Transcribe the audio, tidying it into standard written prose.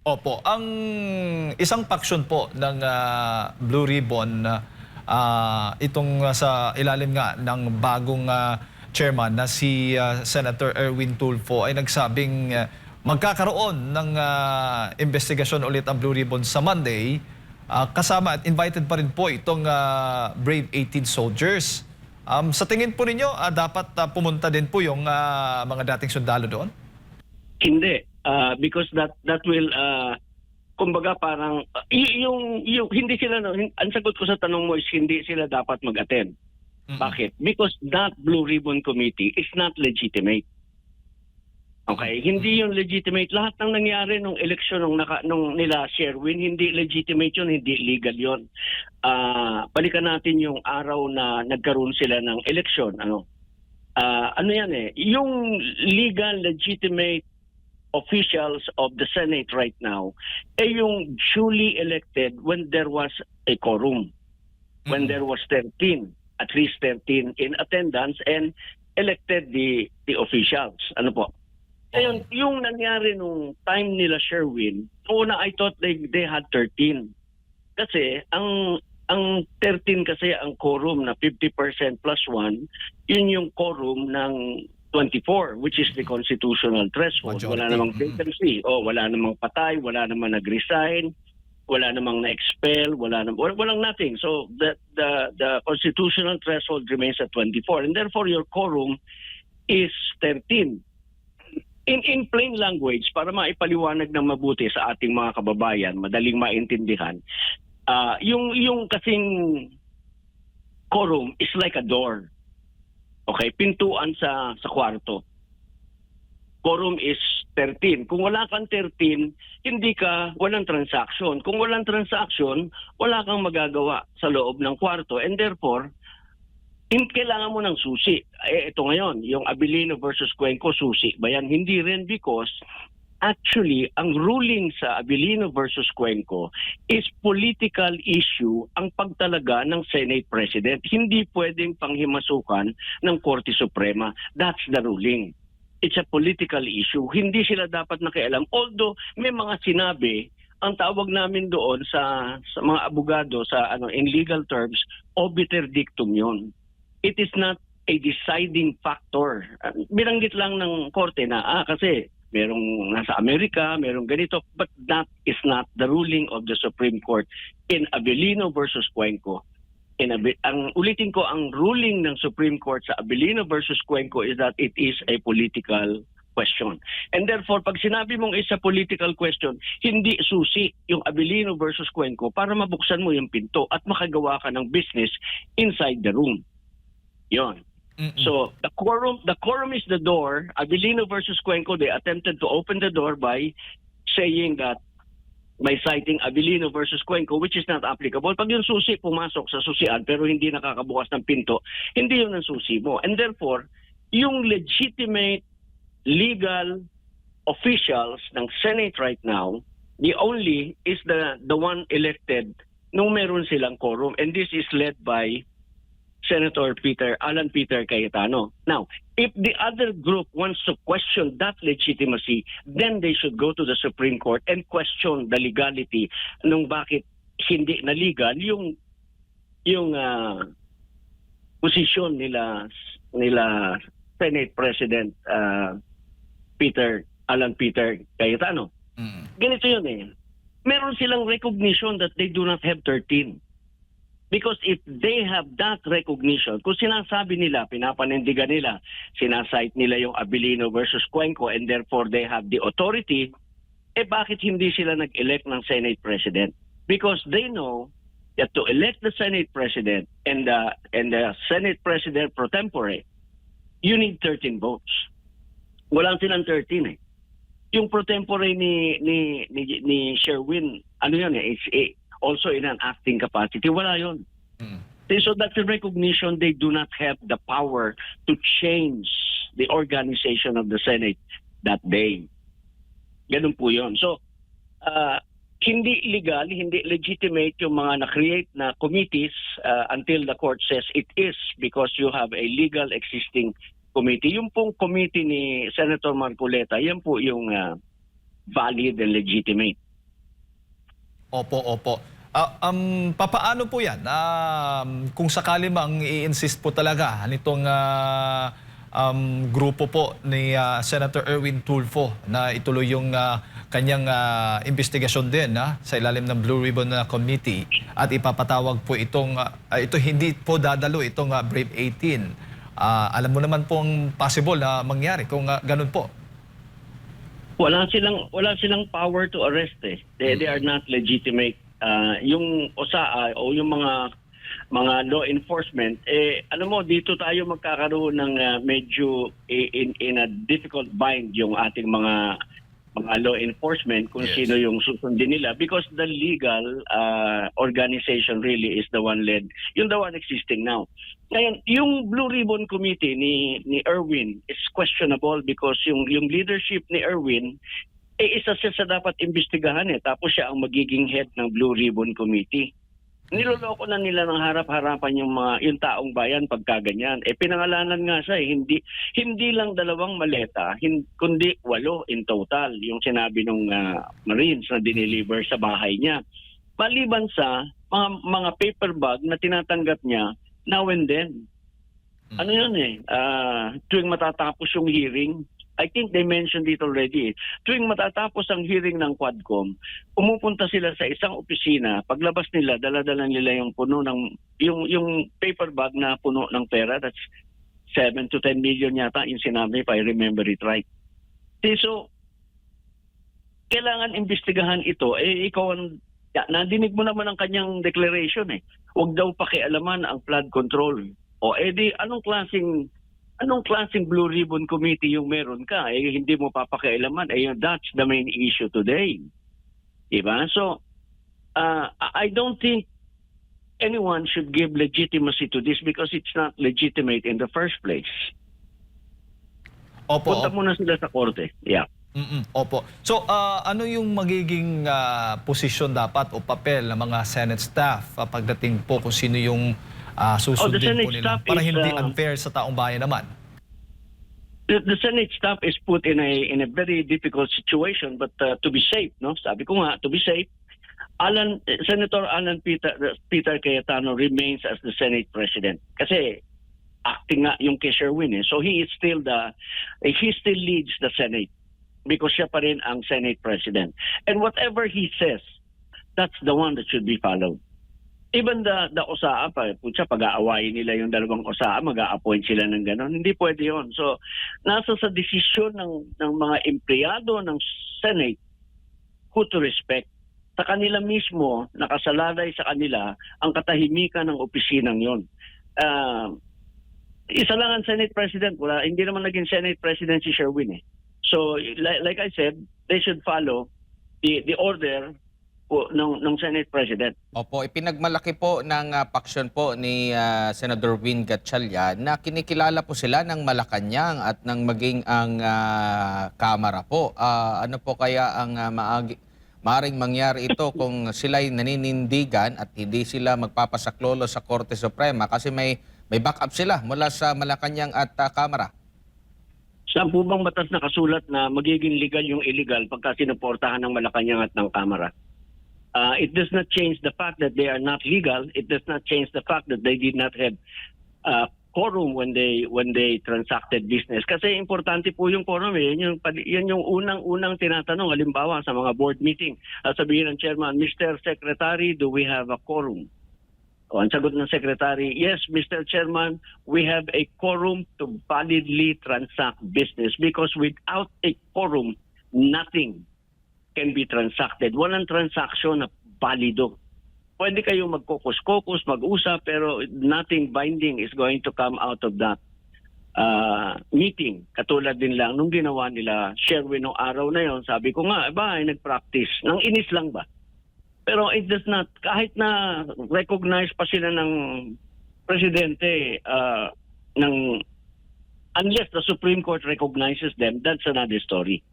Opo, ang isang paksyon po ng Blue Ribbon itong sa ilalim nga ng bagong chairman na si Senator Erwin Tulfo ay nagsabing magkakaroon ng investigasyon ulit ang Blue Ribbon sa Monday. Kasama at invited pa rin po itong Brave 18 Soldiers. Sa tingin po ninyo, dapat pumunta din po yung mga dating sundalo doon? Hindi, because that will kumbaga parang yung hindi sila ang sagot ko sa tanong mo is hindi sila dapat mag-attend. Bakit? Because that Blue Ribbon Committee is not legitimate. Okay, hindi yung legitimate. Lahat ng nangyari nung eleksyon nung nila Sherwin, hindi legitimate yun, hindi legal yun. Balikan natin yung araw na nagkaroon sila ng eleksyon. Ano yan yung legal, legitimate officials of the Senate right now yung duly elected when there was a quorum, when there was 13, at least 13 in attendance and elected the officials. Ano po? Ngayon, yung nangyari nung time nila Sherwin, una I thought they had 13. Kasi ang 13 kasi ang quorum na 50% plus 1, yun yung quorum ng 24, which is the constitutional threshold. Majority. Wala namang vacancy. Wala namang patay, wala namang nag-resign, wala namang na-expel, walang nothing. So the constitutional threshold remains at 24, and therefore your quorum is 13. In plain language, para maipaliwanag ng mabuti sa ating mga kababayan, madaling maintindihan, yung kasing quorum is like a door. Okay, pintuan sa kwarto. Quorum is 13. Kung wala kang 13, walang transaction. Kung walang transaction, wala kang magagawa sa loob ng kwarto. And therefore, kailangan mo ng susi. Ito ngayon, yung Abilino versus Cuenco, susi ba yan? Hindi rin, because actually, ang ruling sa Abilino versus Cuenco is political issue ang pagtalaga ng Senate President. Hindi pwedeng panghimasukan ng Korte Suprema. That's the ruling. It's a political issue. Hindi sila dapat nakialam. Although may mga sinabi, ang tawag namin doon sa mga abogado in legal terms, obiter dictum yun. It is not a deciding factor. Binanggit lang ng korte na kasi merong nasa Amerika, merong ganito, but that is not the ruling of the Supreme Court in Abilino versus Cuenco. Ulitin ko, ang ruling ng Supreme Court sa Abilino versus Cuenco is that it is a political question. And therefore, pag sinabi mong is a political question, hindi susi yung Abilino versus Cuenco para mabuksan mo yung pinto at makagawa ka ng business inside the room. Yon. So the quorum is the door. Abilino versus Cuenco, they attempted to open the door by saying that, by citing Abilino versus Cuenco, which is not applicable. Pag yung susi pumasok sa susian pero hindi nakakabukas ng pinto, hindi yun ang susi mo. And therefore, yung legitimate legal officials ng Senate right now, the only is the one elected nung meron silang quorum. And this is led by Senator Alan Peter Cayetano. Now, if the other group wants to question that legitimacy, then they should go to the Supreme Court and question the legality nung bakit hindi na legal yung posisyon nila Senate President Alan Peter Cayetano. Ganito yun Meron silang recognition that they do not have 13. Because if they have that recognition, kung sinasabi nila, pinapanindigan nila, sinasite nila yung Abilino versus Cuenco and therefore they have the authority, bakit hindi sila nag-elect ng Senate President? Because they know that to elect the Senate President and the Senate President pro tempore, you need 13 votes. Walang silang 13 Yung pro tempore ni Sherwin, ano yun it's also in an acting capacity. Wala yun. So that's a recognition they do not have the power to change the organization of the Senate that day. Ganun po yun. So, hindi legal, hindi legitimate yung mga na-create na committees until the court says it is because you have a legal existing committee. Yung pong committee ni Senator Marcoleta, yan po yung valid and legitimate. Opo, opo. Papaano po yan? Kung sakali mang i-insist po talaga nitong grupo po ni Senator Erwin Tulfo na ituloy yung kanyang investigasyon din sa ilalim ng Blue Ribbon Committee at ipapatawag po ito hindi po dadalo itong Brave 18. Alam mo naman pong possible na mangyari kung ganun po. Wala silang power to arrest eh. They are not legitimate. Yung OSAA o yung mga law enforcement, alam mo, dito tayo magkakaroon ng medyo in a difficult bind yung ating mga law enforcement kung Yes. sino yung susundin nila because the legal organization really is the one existing now. Ngayon, yung Blue Ribbon Committee ni Erwin is questionable because yung leadership ni Erwin isa siya sa dapat imbestigahan tapos siya ang magiging head ng Blue Ribbon Committee. Niloloko na nila ng harap-harapan yung taong bayan pagka ganyan. Pinangalanan nga siya hindi lang 2 maleta, kundi 8 in total yung sinabi ng Marines na dineliver sa bahay niya. Maliban sa mga paper bag na tinatanggap niya now and then. Ano yun tuwing matatapos yung hearing, I think they mentioned it already. Tuwing matatapos ang hearing ng Quadcom, pumupunta sila sa isang opisina. Paglabas nila, dala-dala nila yung puno ng yung paper bag na puno ng pera. That's 7 to 10 million yata yung sinabi, if I remember it right. So, kailangan imbestigahan ito. Ikaw nadinig mo naman ang kanyang declaration Huwag daw pakialaman ang flood control. Anong klaseng Blue Ribbon Committee yung meron ka? Hindi mo papakialaman. That's the main issue today. Diba? So, I don't think anyone should give legitimacy to this because it's not legitimate in the first place. Opo. Punta muna sila sa korte. Yeah. Opo. So, ano yung magiging posisyon dapat o papel ng mga Senate staff pagdating po kung sino yung susundin Senate po nila staff para is, hindi unfair sa taong bayan naman? The Senate staff is put in a very difficult situation, but to be safe, no? Sabi ko nga, to be safe, Senator Alan Peter Cayetano remains as the Senate President. Kasi acting nga yung kay Sherwin So he still leads the Senate because siya pa rin ang Senate President. And whatever he says, that's the one that should be followed. Even the OSAA pag-aawayin nila yung 2 OSAA, mag-a-appoint sila ng gano'n. Hindi pwede yun. So, nasa sa desisyon ng mga empleyado ng Senate who to respect. Sa kanila mismo, nakasalalay sa kanila ang katahimikan ng opisinang yon. Isa lang ang Senate President. Hindi naman naging Senate President si Sherwin So, like I said, they should follow the order ng Senate President. Opo, ipinagmalaki po ng paksyon po ni Senator Win Gatchalian na kinikilala po sila ng Malacanang at ng maging ang Kamara po. Ano po kaya ang maaring mangyari ito kung sila'y naninindigan at hindi sila magpapasaklolo sa Korte Suprema kasi may backup sila mula sa Malacanang at Kamara? Saan po bang batas nakasulat na magiging legal yung illegal pagka sinuportahan ng Malacanang at ng Kamara? It does not change the fact that they are not legal. It does not change the fact that they did not have quorum when they transacted business. Kasi importante po yung quorum. Yan yung unang tinatanong. Halimbawa sa mga board meeting, sabihin ng chairman, Mr. Secretary, do we have a quorum? Ang sagot ng secretary, yes, Mr. Chairman, we have a quorum to validly transact business because without a quorum, nothing can be transacted. Walang transaction na valido. Pwede kayong magkokos-kokos, mag-usap, pero nothing binding is going to come out of that meeting. Katulad din lang nung ginawa nila Sherwin nung araw na yon. Sabi ko nga, nag-practice. Nang inis lang ba? Pero it does not, kahit na recognize pa sila ng presidente, unless the Supreme Court recognizes them, that's another story.